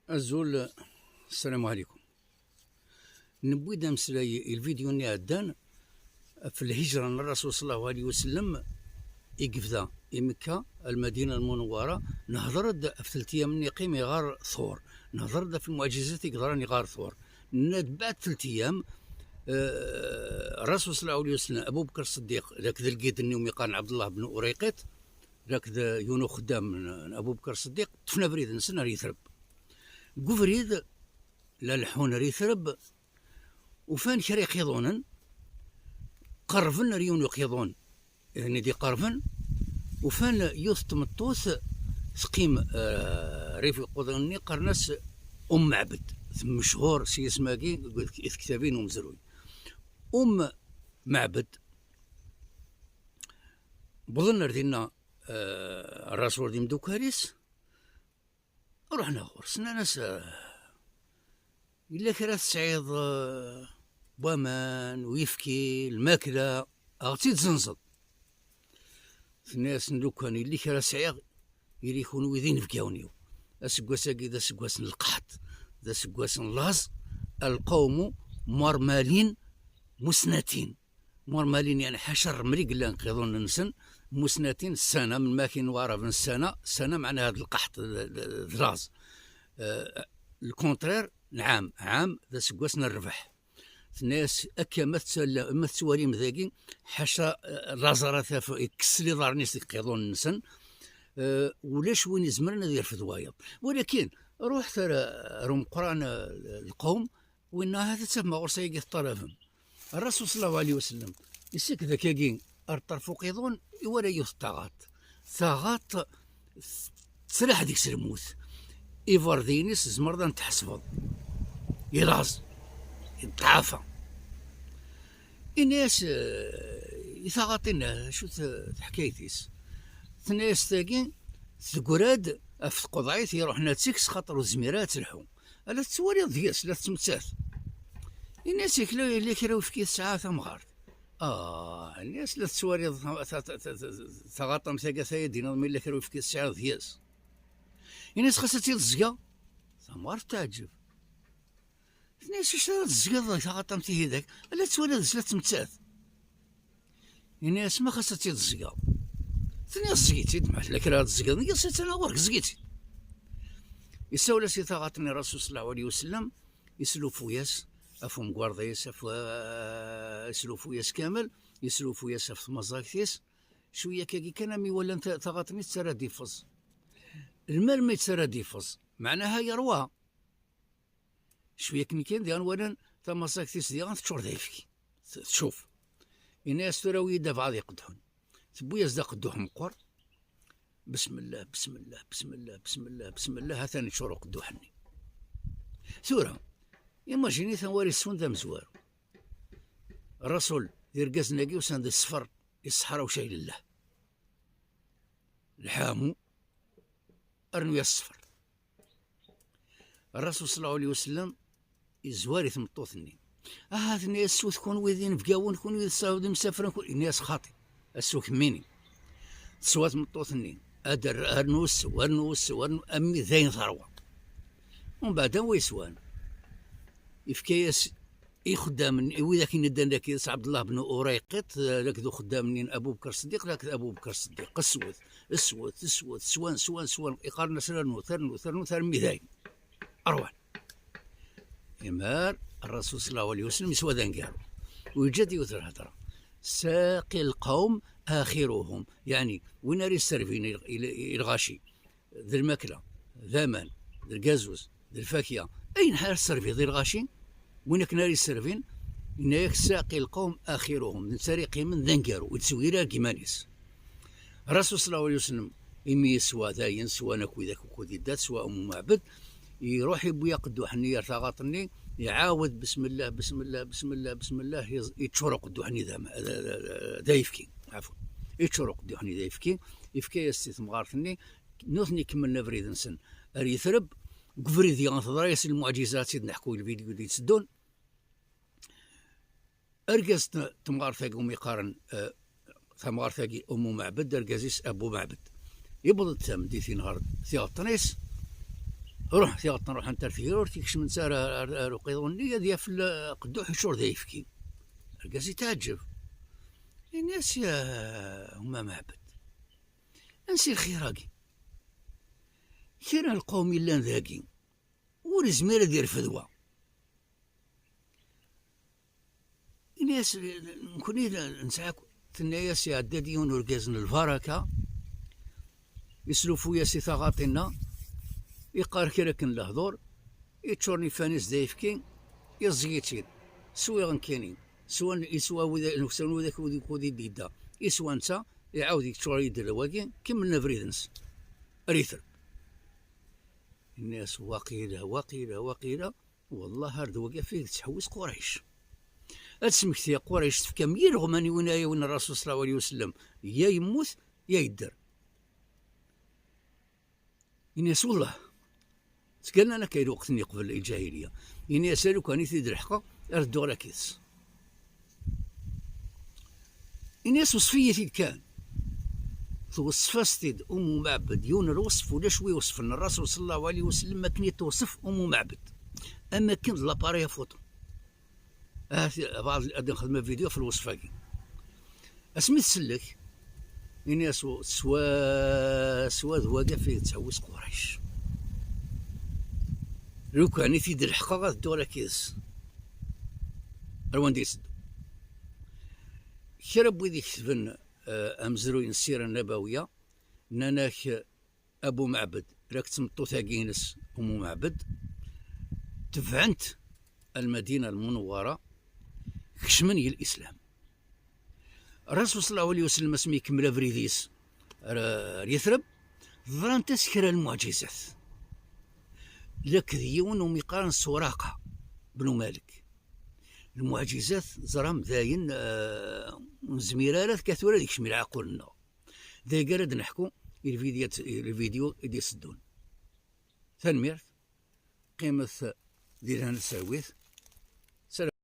الزول. السلام عليكم. نبوي مسلاي الفيديو ني عدان في الهجرة من الرسول صلى الله عليه وسلم يقفدا مكة المدينة المنورة. نهضر في 3 أيام نقيم غار ثور، نهضر في المعجزات يقدراني غار ثور. بعد 3 أيام الرسول صلى الله عليه وسلم أبو بكر الصديق ذاك ذا لقيت النوم يقال عبد الله بن أريقط ذاك ذا يونو خدام من أبو بكر الصديق تفنا بريد نسنا ريثرب قفريد لا لحون ريثرب وفان كري قيضون قرفن ريون يقيضون يعني دي قرفن وفان يوث تمطوث سقيم ريف قضني قرنس معبد مشهور سي اسماكي كتابين ومزروي معبد بظن ردينا الرسول دي مدوكاريس رحنا غرسنا ناس إلا كرات سعيد بوامان ويفكي الماكلة أغتي تزنزط الناس ندوكان اللي كرا سعيد اللي يكونوا ويدين فكاونيو أسقواساكي ذا سقواس القحط ذا سقواس اللاز القوم مرمالين مسنتين مرمالين يعني حشر مريق اللي انقذون النسن مسنتين السنة من ماكين وارا من السنة معنى هذا القحط الراز الكونترير نعم عام ذا سقواسنا الربح الناس أكا ما تسوالي مذاقين حاشا الرازرات يكسلي ضارنيس يقيضون النسن ولاش وين يزمرنا ذي يرفض وايض. ولكن روح روم قرآن القوم وإن هذا تسمى غرسة يقف طرفهم الرسول صلى الله عليه وسلم يسك ذاك يقين الطرف قيضون ولا يوث ثاغات تسرح ديك سلموث إيفار دينيس زمردان تحسفض يراز يتعافى الناس يثاغطينا شو حكايتيس الناس تاقين ثقراد في قضايت يروحنا تسكس خاطر الزميرات تلحو الا تسوالي ضياس لا تمتاث الناس اللي كراو في كيس ساعات مغارد الناس لا تسوالي ثغاطم ثاقا ثايدين من اللي كراو في كيس ساعات ضياس الناس خاصها تيزقا ثمار تعجب الناس شتا تزقا ثغاطم تيهداك لا تسوالي لا تمتاث الناس ما خاصها تيزقا ثاني زقيتي دمعت لك راه تزقا نقصت انا ورك زقيتي يساولا سي ثاغاطني الرسول صلى الله عليه وسلم يسلو فوياس افهم كوارديس يسلو فوياس كامل يسلو فوياس في مزاكتيس شويه كي كان مي ولا ثاغاطني تسرى ديفز المال ما يتسرى ديفز معناها يروى شويه كي كان ديال ولا تا مزاكتيس ديال تشور دايفكي تشوف الناس تراوي دافع يقدحون تبويا زدا قدوح مقر بسم الله بسم الله بسم الله بسم الله بسم الله هاثاني شورو قدوحني ثورة إيماجيني ثواري السون ذا مزوار الرسول يرقز ناقي وساند الصفر الصحراء وشاي لله الحامو أرنويا الصفر الرسول صلى الله عليه وسلم يزواري ثمطوثني هذا الناس سوث كون ويدين فقاون كون ويد ساود مسافرين كون الناس خاطي السوك ميني سوات مطوثني ادر ارنوس ورنوس امي ذين ثروه ومن بعد هو يسوان يفكيس يخدم وذاك ندان ذاك عبد الله بن أريقط ذاك ذو خدام ابو بكر الصديق ذاك ابو بكر الصديق اسود سوان يقارن سرنو ثرنو ميذاين اروان إمار الرسول صلى الله عليه وسلم يسوى ذنقارو ويجد يوثر هدرة ساقي القوم آخرهم يعني وين راه السرفين الغاشي ذي الماكلة ذا مان ذي القازوز ذي الفاكهة أين حال السرفي ذي الغاشي وين كناري السرفين إن ساقي القوم آخرهم نسارقي من ذنقارو وتسويرا كيمانيس الرسول صلى الله عليه وسلم إمي يسوى ذاين سوى نكوي ذاك وكودي دات سوى معبد يروح يبويا قدوحني يرتغطني يعاود بسم الله بسم الله بسم الله بسم الله يتشرق قدوحني ذا يفكي عفوا يتشرق قدوحني ذا يفكي يستثمغارتني نوثني كملنا فريد نسن اريثرب قفري ذي غنتضريس المعجزات سيد نحكوا الفيديو اللي تسدون ارقز تمغار ثاقي أمي قارن تمغار ثاقي أمو معبد ارقزيس أبو معبد يبض التام دي في نهار ثيغطنيس روح تيغط نروح انت الفيرور تيكش من سار رقيضوني ديال في قدوح يشور ذا يفكي القاس يتعجب الناس يا هما معبد انسي الخيراكي كان القوم الا ذاكي ورزمير دير فدوى الناس نكون نسعاك تناياس يا عداديون ورقازن البركه يسلفوا يا سي ثغاطنا يقار كراكن الهضور يتشورني فانيس دايفكين يزيتين سوا غنكانين سوا يسوا وذاك ودي ديدا يسوا نتا يعاود يتشور يدير الواقي كملنا فريدنس ريثر الناس وقيله والله هارد وقع فيه تحوس قريش اسمك يا قريش تفكا مير غماني وين وين الرسول صلى الله عليه وسلم يا يموت يا يدر الناس والله تقالنا انا كاين وقتني قبل الجاهليه يعني اسالو كان يثيد الحقه ردوا على كيس الناس وصفيه كان توصف ستيد ام معبد يون الوصف ولا شوي وصف الرسول صلى الله عليه وسلم ما كان يتوصف ام معبد اما كان لاباريا فوتو بعض الادم خدمه فيديو في الوصفاكي اسمي تسلك الناس سوا ذواقع فيه تحوس قريش لو كان يفيد الحقا غادو على كيس روان ديسد كرب ويدي كتبن امزروين السيره النبويه ناناك ابو معبد راك تمطو ثاقينس ام معبد تفعنت المدينه المنوره كشمني الاسلام الرسول صلى الله عليه وسلم اسمي كمل فريديس يثرب ظلام تسكر المعجزات لك ديون ومقارن سراقه بن مالك المعجزات زرام داين زميرالات كثيرة ديك شميل عقولنا ذا قرد نحكو الفيديو اللي يصدون ثاني قيمة ديالها نساويت